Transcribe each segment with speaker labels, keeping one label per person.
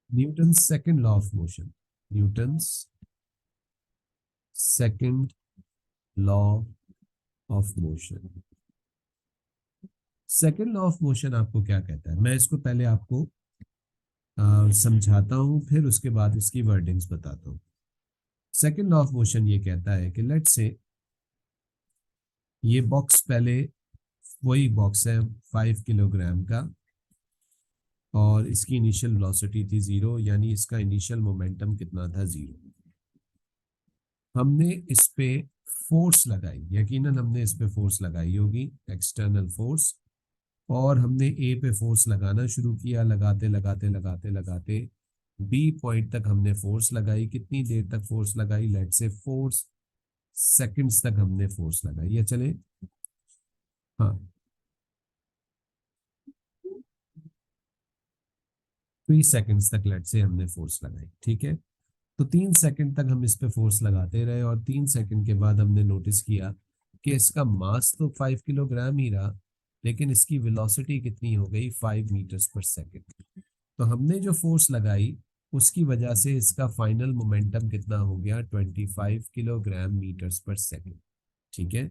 Speaker 1: Newton second law of motion, Newton's second law of motion. Second law of motion आपको क्या कहता है, मैं इसको पहले आपको समझाता हूं, फिर उसके बाद इसकी वर्डिंग्स बताता हूँ। सेकंड लॉ ऑफ मोशन ये कहता है कि लेट्स से ये बॉक्स पहले वही बॉक्स है 5 किलोग्राम का, और इसकी इनिशियल वेलोसिटी थी 0, यानी इसका इनिशियल मोमेंटम कितना था, 0। हमने इस पे फोर्स लगाई, यकीनन हमने इस पे फोर्स लगाई होगी, एक्सटर्नल फोर्स। और हमने ए पे फोर्स लगाना शुरू किया, लगाते लगाते लगाते लगाते बी पॉइंट तक हमने फोर्स लगाई। कितनी देर तक फोर्स लगाई, लेट से 4 सेकंड्स तक हमने फोर्स लगाई, या चले, हाँ, 3 सेकंड्स तक लेट से हमने फोर्स लगाई, ठीक है। तो 3 सेकंड तक हम इस पे फोर्स लगाते रहे, और 3 सेकंड के बाद हमने नोटिस किया कि इसका मास तो 5 किलोग्राम ही रहा, लेकिन इसकी वेलोसिटी कितनी हो गई, 5 मीटर्स पर सेकंड। तो हमने जो फोर्स लगाई उसकी वजह से इसका फाइनल मोमेंटम कितना हो गया, 25 किलोग्राम मीटर्स पर सेकंड, ठीक है।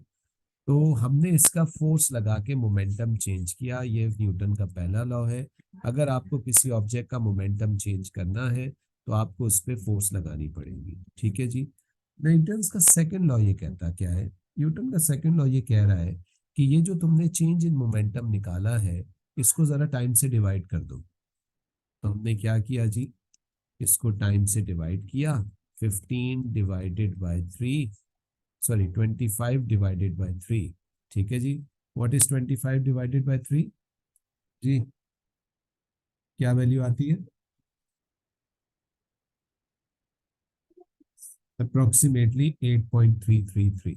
Speaker 1: तो हमने इसका फोर्स लगा के मोमेंटम चेंज किया, ये न्यूटन का पहला लॉ है। अगर आपको किसी ऑब्जेक्ट का मोमेंटम चेंज करना है तो आपको उस पर फोर्स लगानी पड़ेगी, ठीक है जी। न्यूटन का सेकंड लॉ ये कहता क्या है, न्यूटन का सेकंड लॉ ये कह रहा है कि ये जो तुमने चेंज इन मोमेंटम निकाला है, इसको जरा टाइम से डिवाइड कर दो। तो हमने क्या किया जी, इसको टाइम से डिवाइड किया। 15 divided by 3, sorry 25 divided by 3, ठीक है जी। व्हाट इज 25 डिवाइडेड बाय 3 जी, क्या वैल्यू आती है, अप्रोक्सीमेटली 8.333,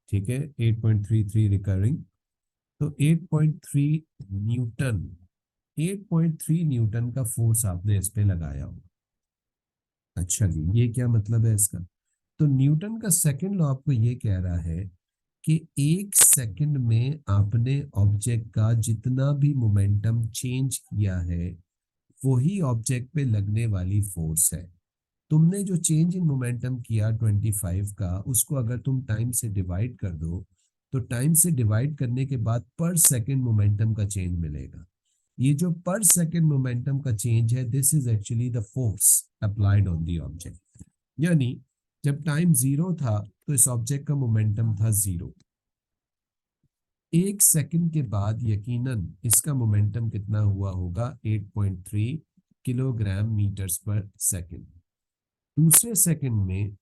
Speaker 1: ठीक है, 8.33 रिकरिंग। तो 8.3 न्यूटन, 8.3 न्यूटन का फोर्स आपने इस पे लगाया हो। अच्छा जी, ये क्या मतलब है इसका, तो न्यूटन का सेकंड लॉ आपको ये कह रहा है कि 1 सेकंड में आपने ऑब्जेक्ट का जितना भी मोमेंटम चेंज किया है, वही ऑब्जेक्ट पे लगने वाली फोर्स है। तुमने जो चेंज इन मोमेंटम किया 25 का, उसको अगर तुम टाइम से डिवाइड कर दो, तो टाइम से डिवाइड करने के बाद पर सेकंड मोमेंटम का चेंज मिलेगा। ये जो पर सेकंड मोमेंटम का चेंज है, this is actually the force applied on the object. यानी जब टाइम 0 था तो इस ऑब्जेक्ट का मोमेंटम था 0। 1 सेकंड के बाद यकीनन इसका मोमेंटम कितना हुआ होगा, 8.3 किलोग्राम मीटर्स पर सेकंड। दूसरे सेकंड में,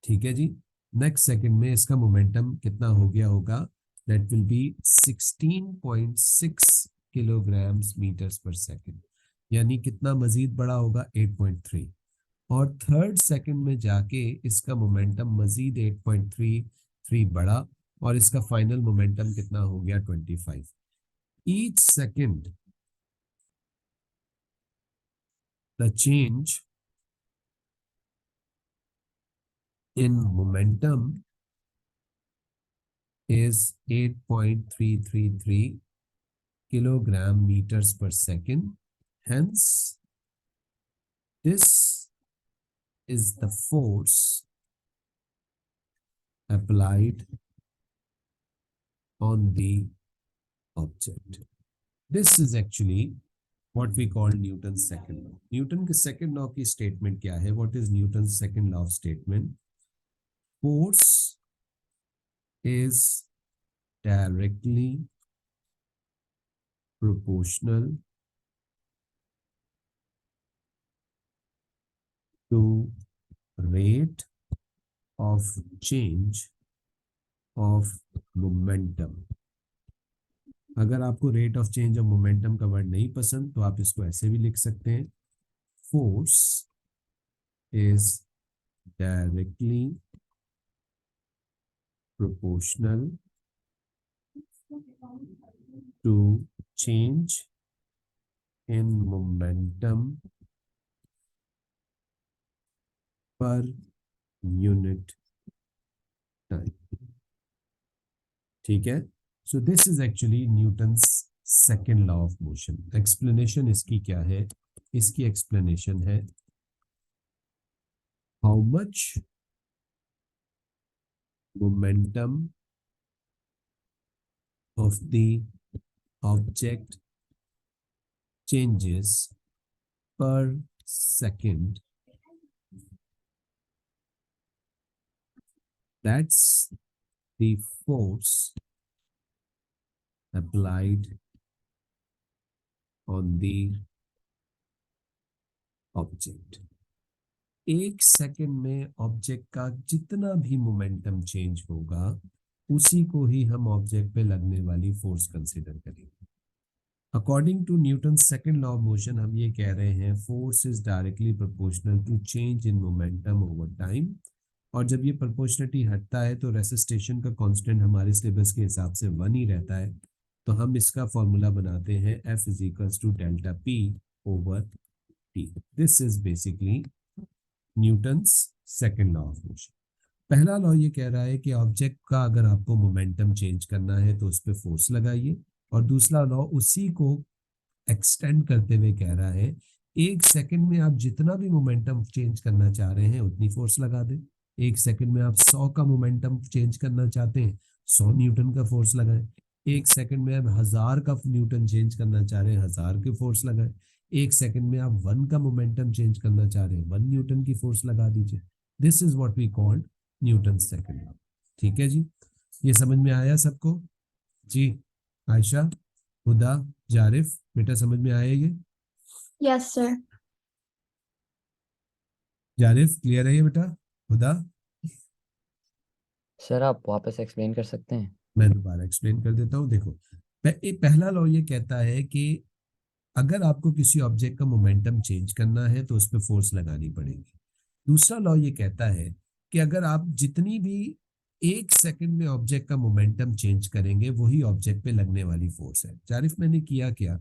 Speaker 1: ठीक है जी, नेक्स्ट सेकंड में इसका मोमेंटम कितना हो गया होगा, that will be 16.6 kilograms metres per second. यानी कितना मजीद बड़ा होगा, 8.3। और थर्ड सेकंड में जाके इसका मोमेंटम मजीद 8.33 बढ़ा, और इसका फाइनल मोमेंटम कितना हो गया, 25। Each second the change in momentum is 8.333 kilogram meters per second. Hence, this is the force applied on the object. This is actually what we call Newton's second law. Newton के second law की statement क्या है? What is Newton's second law of statement? Force is directly proportional to rate of change of momentum. अगर आपको rate of change of momentum का word नहीं पसंद तो आप इसको ऐसे भी लिख सकते हैं, force is directly proportional to change in momentum per unit time, ठीक है। So this is actually Newton's second law of motion. Explanation इसकी क्या है? इसकी एक्सप्लेनेशन है how much momentum of the object changes per second, that's the force applied on the object। एक second में object का जितना भी मोमेंटम चेंज होगा उसी को ही हम ऑब्जेक्ट पे लगने वाली फोर्स कंसीडर करेंगे। According to Newton second law of motion हम ये कह रहे हैं force is directly proportional to change in momentum over time. और जब ये प्रोपोर्शनलिटी हटता है तो रेसिस्टेशन का कांस्टेंट हमारे सिलेबस के हिसाब से 1 ही रहता है। तो हम इसका फॉर्मूला बनाते हैं F is equals to delta P over T। This is basically Newton's second law of motion. पहला लॉ ये कह रहा है कि ऑब्जेक्ट का अगर आपको मोमेंटम चेंज करना है तो उस पर फोर्स लगाइए। और दूसरा लॉ उसी को एक्सटेंड करते हुए कह रहा है एक सेकंड में आप जितना भी मोमेंटम चेंज करना चाह रहे हैं उतनी फोर्स लगा दें। एक सेकंड में आप 100 का मोमेंटम चेंज करना चाहते हैं 100 न्यूटन का फोर्स लगाएं। एक सेकंड में आप 1000 का न्यूटन चेंज करना चाह रहे हैं 1000 की फोर्स लगाएं। एक सेकंड में आप 1 का मोमेंटम चेंज करना चाह रहे हैं 1 न्यूटन की फोर्स लगा दीजिए। This is what we called Newton second law. ठीक है जी, ये समझ में आया सबको? जी आयशा, हुदा, जारिफ, बेटा समझ में आया ये?
Speaker 2: Yes sir.
Speaker 1: जारिफ क्लियर है ये बेटा? हुदा?
Speaker 3: सर आप वापस एक्सप्लेन कर सकते हैं?
Speaker 1: मैं दोबारा एक्सप्लेन कर देता हूँ। देखो पहला लॉ ये कहता है कि अगर आपको किसी ऑब्जेक्ट का मोमेंटम चेंज करना है तो उस पर फोर्स लगानी पड़ेगी। दूसरा लॉ ये कहता है कि अगर आप जितनी भी एक सेकंड में ऑब्जेक्ट का मोमेंटम चेंज करेंगे वही ऑब्जेक्ट पे लगने वाली फोर्स है। जारिफ मैंने किया क्या,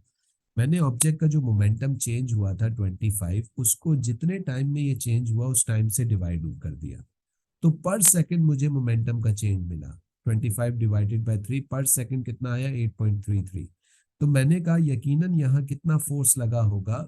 Speaker 1: मैंने ऑब्जेक्ट का जो मोमेंटम चेंज हुआ था 25 उसको जितने टाइम में ये चेंज हुआ उस टाइम से डिवाइड कर दिया। तो पर सेकंड मुझे मोमेंटम का चेंज मिला 25 डिवाइडेड बाय 3 पर सेकंड कितना आया 8.33। तो मैंने कहा यकीनन यहाँ कितना फोर्स लगा होगा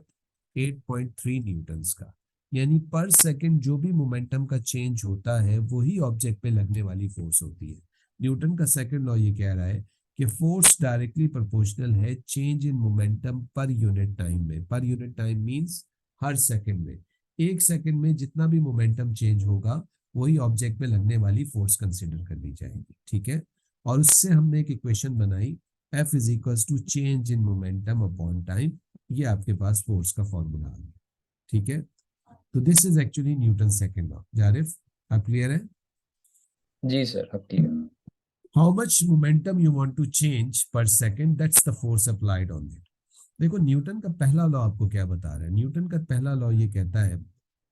Speaker 1: 8.3 न्यूटन्स का। यानी पर सेकंड जो भी मोमेंटम का चेंज होता है वही ऑब्जेक्ट पे लगने वाली फोर्स होती है। न्यूटन का सेकंड लॉ ये कह रहा है कि फोर्स डायरेक्टली प्रोपोर्शनल है change in momentum per unit time में। पर यूनिट टाइम मींस हर सेकंड में। एक सेकंड में जितना भी मोमेंटम चेंज होगा वही ऑब्जेक्ट पे लगने वाली फोर्स कंसिडर कर ली जाएगी। ठीक है, और उससे हमने एक इक्वेशन बनाई F is equals to change in momentum upon time. ये आपके पास फोर्स का फॉर्मूला आ गया। ठीक है, तो this is actually Newton second law. Zarif आप क्लियर है?
Speaker 3: जी सर अब clear.
Speaker 1: How much momentum you want to change per second that's the force applied on it. देखो न्यूटन का पहला लॉ आपको क्या बता रहा है। न्यूटन का पहला लॉ ये कहता है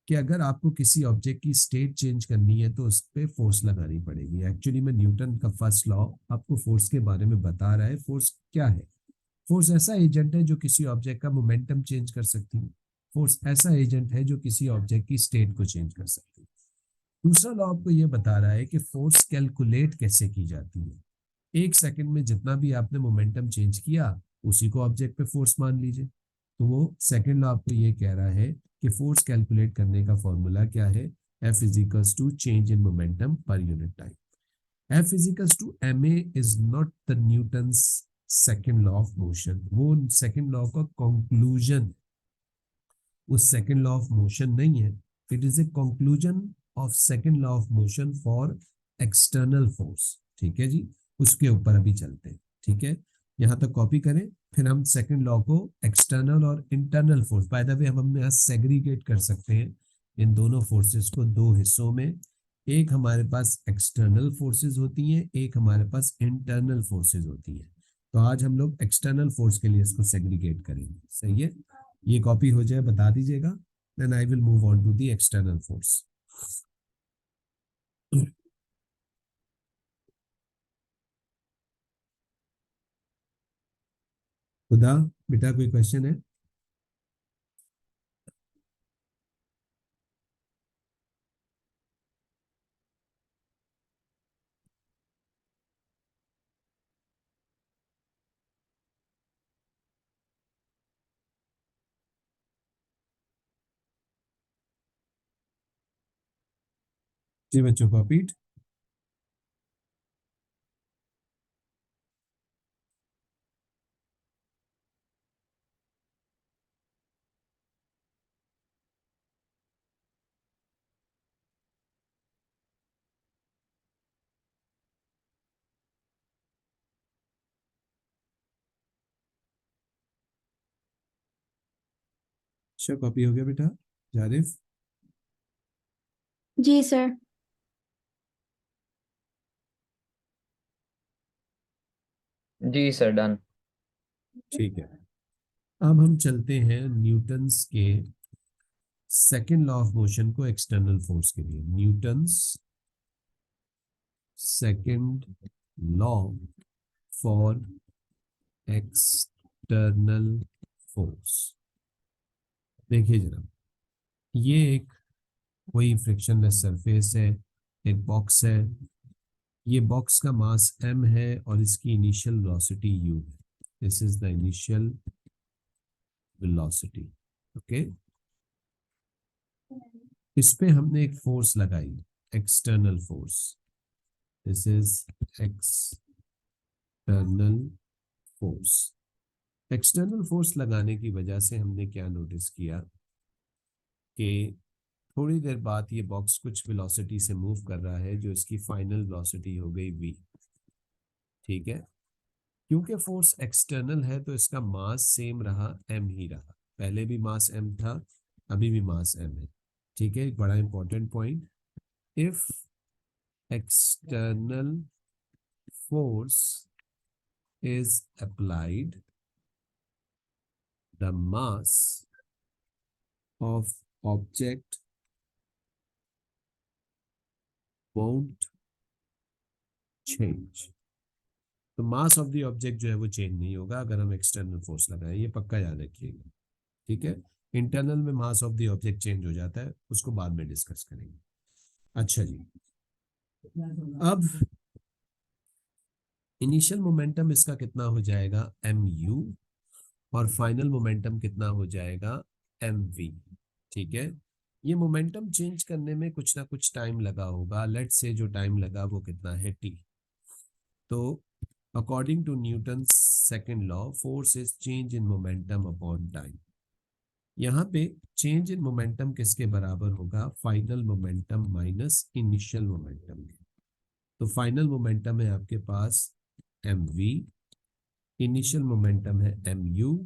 Speaker 1: कि अगर आपको किसी ऑब्जेक्ट की स्टेट चेंज करनी है तो उस पर फोर्स लगानी पड़ेगी। एक्चुअली में न्यूटन का फर्स्ट लॉ आपको फोर्स के बारे में बता रहा है। फोर्स क्या है? फोर्स ऐसा एजेंट है जो किसी ऑब्जेक्ट का मोमेंटम चेंज कर सकती है। फोर्स ऐसा एजेंट है जो किसी ऑब्जेक्ट की स्टेट को चेंज कर सकती है। दूसरा लॉ आपको यह बता रहा है कि फोर्स कैलकुलेट कैसे की जाती है। एक सेकंड में जितना भी आपने मोमेंटम चेंज किया उसी को ऑब्जेक्ट पे फोर्स मान लीजिए। तो वो सेकंड लॉ आपको ये कह रहा है कि फोर्स कैलकुलेट करने का फॉर्मूला क्या है, F is equals to change in momentum per unit time. F is equals to ma is not the Newton's second law of motion. वो सेकंड लॉ का कंक्लूजन, उस सेकंड लॉ ऑफ मोशन नहीं है। It is a conclusion of second law of motion for external force. ठीक है जी, उसके ऊपर अभी चलते हैं। ठीक है, यहां तक कॉपी करें, फिर हम सेकंड लॉ को एक्सटर्नल और internal force, by the way हम यहाँ सेग्रीगेट कर सकते हैं इन दोनों फोर्सेस को दो हिस्सों में। एक हमारे पास एक्सटर्नल फोर्सेस होती हैं, एक हमारे पास इंटरनल फोर्सेस होती हैं। तो आज हम लोग एक्सटर्नल फोर्स के लिए इसको सेग्रीगेट करेंगे। सही है, ये कॉपी हो जाए बता दीजिएगा, then I will move on to the external force. खुदा बेटा कोई क्वेश्चन है? जी बच्चों, कॉपीड। अच्छा, कॉपी हो गया बेटा। जारिफ।
Speaker 2: जी सर।
Speaker 3: जी सर, डन।
Speaker 1: ठीक है, अब हम चलते हैं न्यूटन्स के सेकेंड लॉ ऑफ मोशन को एक्सटर्नल फोर्स के लिए। Newton's second law for external force. देखिए जरा, ये एक कोई फ्रिक्शनलेस सरफेस है, एक बॉक्स है। ये बॉक्स का मास m है और इसकी इनिशियल वेलोसिटी u है। This is the initial velocity. Okay, इस पे हमने एक फोर्स लगाई, external force. This is external force. External force लगाने की वजह से हमने क्या नोटिस किया कि थोड़ी देर बाद ये बॉक्स कुछ वेलोसिटी से मूव कर रहा है, जो इसकी फाइनल वेलोसिटी हो गई v। ठीक है, क्योंकि फोर्स एक्सटर्नल है तो इसका मास सेम रहा, m ही रहा। पहले भी मास m था, अभी भी मास m है। ठीक है, एक बड़ा important point, if external force is applied, the mass of object won't change। तो मास ऑफ द ऑब्जेक्ट जो है वो चेंज नहीं होगा अगर हम एक्सटर्नल फोर्स लगाएं, ये पक्का याद रखिएगा। ठीक है, इंटरनल में mass of the object change हो जाता है, उसको बाद में डिस्कस करेंगे। अच्छा जी, अब इनिशियल मोमेंटम इसका कितना हो जाएगा, mu, और फाइनल मोमेंटम कितना हो जाएगा, mv। ठीक है, ये मोमेंटम चेंज करने में कुछ ना कुछ टाइम लगा होगा। लेट्स से जो टाइम लगा वो कितना है, t। तो according to Newton second law, force is change in momentum upon time. यहाँ पे चेंज इन मोमेंटम किसके बराबर होगा, final momentum minus initial momentum के। तो फाइनल मोमेंटम है आपके पास mv, इनिशियल मोमेंटम है mu।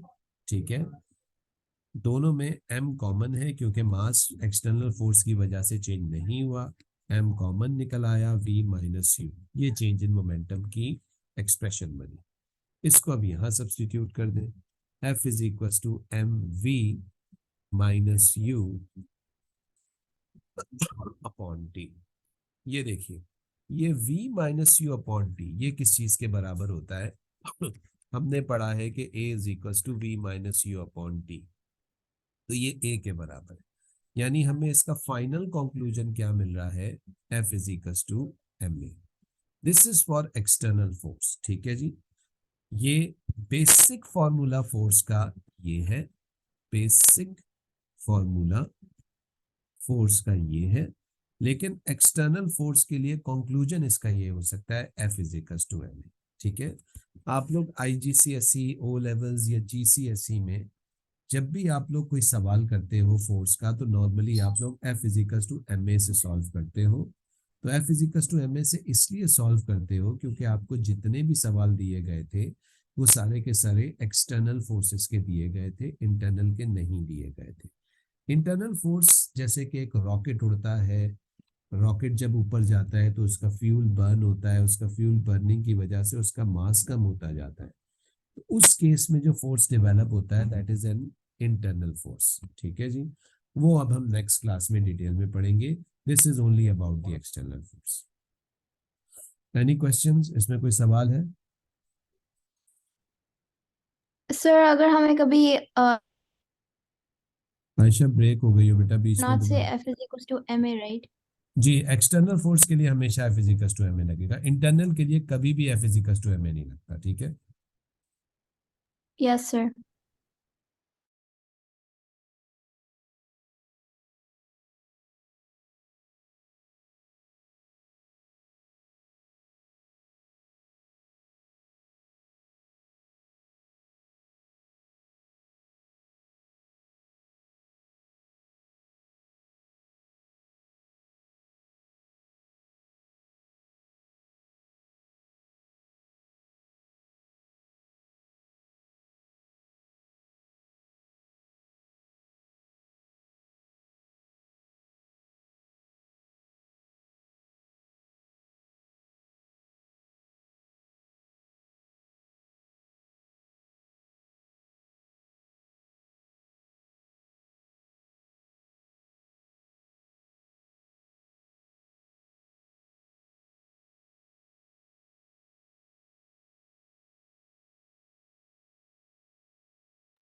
Speaker 1: ठीक है, दोनों में m कॉमन है क्योंकि मास एक्सटर्नल फोर्स की वजह से चेंज नहीं हुआ, m कॉमन निकल आया, v माइनस यू। ये चेंज इन मोमेंटम की एक्सप्रेशन बनी। इसको अब यहां सब्स्टिट्यूट कर दें, f is equal to m v minus u upon t. ये देखिए, ये v minus u upon t ये किस चीज के बराबर होता है हमने पढ़ा है कि a is equal to v minus u upon t, तो ये a के बराबर है। यानी हमें इसका फाइनल कंक्लूजन क्या मिल रहा है, F is equal to m a. This is for external force. ठीक है जी, ये बेसिक फॉर्मूला फोर्स का ये है, बेसिक फॉर्मूला फोर्स का ये है। लेकिन एक्सटर्नल फोर्स के लिए कंक्लूजन इसका ये हो सकता है, F is equal to m a. ठीक है, आप लोग IGCSE, ओ लेवल्स या GCSE में जब भी आप लोग कोई सवाल करते हो फोर्स का, तो नॉर्मली आप लोग F equals to m a से सॉल्व करते हो। तो F equals to m a से इसलिए सॉल्व करते हो क्योंकि आपको जितने भी सवाल दिए गए थे वो सारे के सारे एक्सटर्नल फोर्सेस के दिए गए थे, इंटरनल के नहीं दिए गए थे। इंटरनल फोर्स जैसे कि एक रॉकेट उड़ता है, रॉकेट जब ऊपर जाता है तो उसका फ्यूल बर्न होता है, उसका फ्यूल बर्निंग की वजह से उसका मास कम होता जाता है। तो उस केस में जो फोर्स डेवलप होता है that is an internal force. ठीक है जी, वो अब हम नेक्स्ट क्लास में डिटेल में पढ़ेंगे। This is only about the external force. Any questions, इसमें कोई सवाल है?
Speaker 2: सर अगर हमें कभी
Speaker 1: आयशा, ब्रेक हो गई हो बेटा बीच में
Speaker 2: नॉट से
Speaker 1: तुम्हारा।
Speaker 2: F is equal to m a, right?
Speaker 1: जी, एक्सटर्नल फोर्स के लिए हमेशा F equals to m a लगेगा, इंटरनल के लिए कभी भी F equals to m a नहीं लगता। ठीक है।
Speaker 2: Yes sir.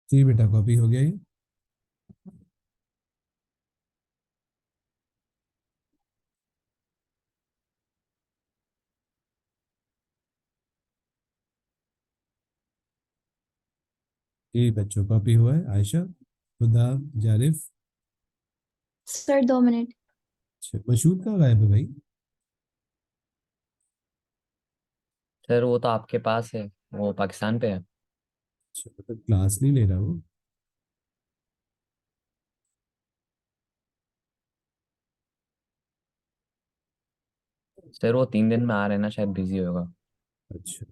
Speaker 1: जी बेटा, कॉपी हो गया ये। जी बच्चों, कॉपी हुआ है। आयशा, खुदा, जारिफ।
Speaker 2: Sir 2 minute.
Speaker 1: अच्छा, मशहूद कहाँ गायब है भाई?
Speaker 3: सर वो तो आपके पास है, वो पाकिस्तान पे है।
Speaker 1: अच्छा, मतलब क्लास नहीं ले रहा वो।
Speaker 3: सर वो 3 दिन में आ रहे हैं ना, शायद बिजी होगा।
Speaker 1: अच्छा।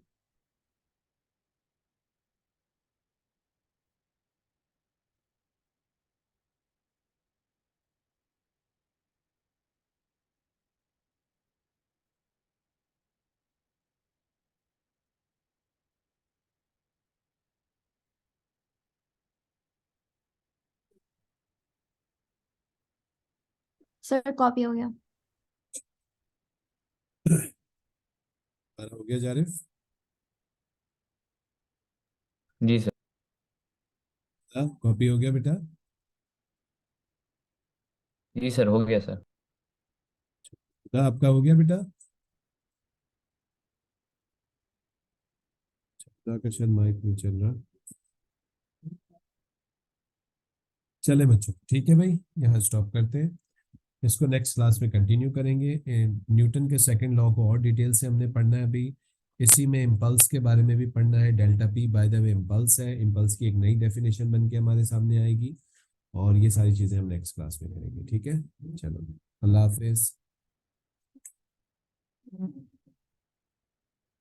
Speaker 2: सर कॉपी हो गया।
Speaker 1: तुम्हारा हो गया जारिफ?
Speaker 3: जी सर।
Speaker 1: हाँ, कॉपी हो गया बेटा?
Speaker 3: जी सर, हो गया सर।
Speaker 1: खुदा, आपका हो गया बेटा? खुदा का शायद माइक नहीं चल रहा। चले बच्चों, ठीक है भाई, यहाँ स्टॉप करते हैं। इसको नेक्स्ट क्लास में कंटिन्यू करेंगे। न्यूटन के सेकंड लॉ को और डिटेल से हमने पढ़ना है अभी। इसी में इम्पल्स के बारे में भी पढ़ना है। Delta P by the way impulse है। इम्पल्स की एक नई डेफिनेशन बन के हमारे सामने आएगी। और ये सारी चीजें हम नेक्स्ट क्लास में करेंगे, ठीक है। चलो, अल्लाह हाफिज।